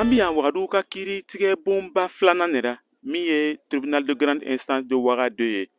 Ambian Ouagadougou ka kiri tigɛ bonba filanan nera min ye tribunal de grande instance de Ouagadougou ye.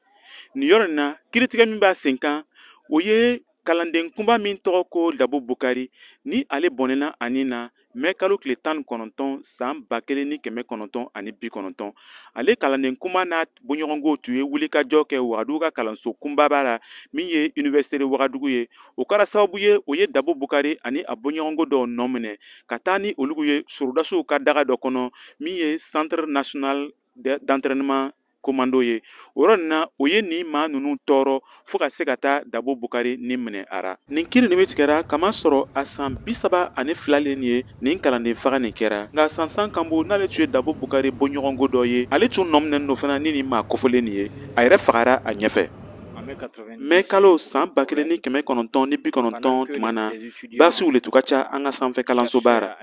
Nin yɔrɔ in na kiritigɛ min b'a sen kan o ye kalanden kunba min tɔgɔ ko Dabo Bukari ni ale bɔnɛna ani na mɛ kalo tile 19 san 1990. Ale kalanden kunba n'a bɔɲɔgɔnko tun ye wulikajɔ kɛ Ouagadougou ka kalanso kunbaba la min ye Université de Ouagadougou ye. O kɛra sababu ye o ye Dabo Bukari ani a bɔɲɔgɔnko dɔw nɔ minɛ ka taa ni olugu ye Sorodasiw ka daga dɔ kɔnɔ min ye Centre national d'entraînement commando ye. O yɔrɔ nin na o ye nin maa ninnu tɔɔrɔ fo ka se ka taa Dabo Bukari ni minɛ ara. Nin kiri nin bɛ tigɛra kama sɔrɔ a san 32 len ye nin kalanden faga nin kɛra. Nka Sansan Kambo n'ale tun ye Dabo Bukari bɔɲɔgɔnko dɔ ye ale tun nɔminɛlen don fana ni nin maa kofɔlen nin ye a yɛrɛ fagara a ɲɛfɛ. Mɛ kalo san 1990 tuma na basiw le tun ka ca an ka sanfɛ kalansoba la.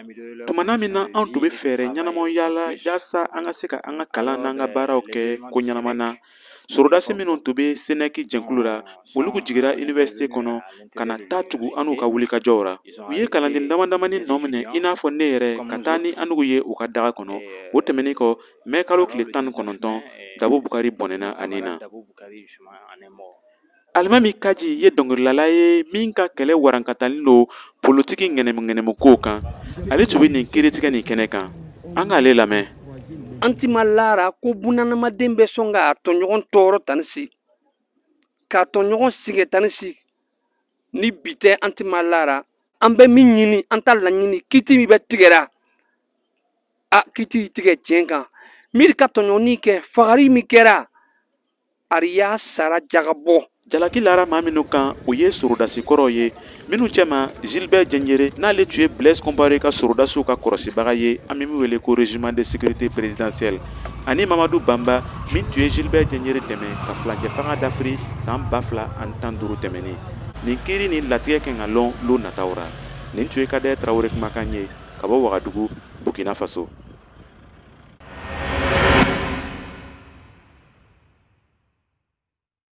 Tumana min na anw tun bɛ fɛɛrɛ ɲɛnamaw yaala yaasa an ka se ka an ka kalan n'an ka baaraw kɛ ko ɲɛnama na. Sorodasi minnu tun bɛ Senɛki jɛnkulu la olu jigira université kɔnɔ ka na taa tugu an n'u ka wulikajɔw la. U ye kalanden damadamani nɔ minɛ i n'a fɔ ne yɛrɛ ka taa ni an n'u ye u ka daga kɔnɔ. O tɛmɛnen kɔ mɛ kalo tile 19 Dabo Bukari bɔnɛna ani na. Alimami Kaji ye dɔnkilidala ye min ka kɛlɛ warankatalen don politiki ŋɛnɛmukow kan. Ale tun bɛ nin kiritigɛ nin kɛnɛ kan. An k'ale lamɛn. An ti ma lara ko bunadamaden bɛ sɔn k'a tɔɲɔgɔn tɔɔrɔ tan ni si k'a tɔɲɔgɔn sigɛ tan ni si ni bi tɛ an ti ma lara an bɛ min ɲini an ta laɲini kiti min bɛ tigɛra a kiti tigɛ tiɲɛ kan miiri ka tɔɲɔgɔnni kɛ fagari min kɛra ariya sara jagabɔ. Jalaki lara maa minnu kan o ye Sorodasi kɔrɔw ye minnu cɛma Gilbert Diendéré n'ale tun ye Blaise Compaoré ka Sorodasiw ka kɔrɔsibaga ye an bɛ min wele ko régiment de sécurité présidentielle ani Mamadou Bamba min tun ye Gilbert Diendéré dɛmɛ ka filacɛ fanga dafiri san 2015 tɛmɛnen. Nin kiri ni latigɛ kan ka lɔn lo nataw ra. Nin tun ye Kader Traoré kumakan ye ka bɔ Ouagadougou, Burkina Faso.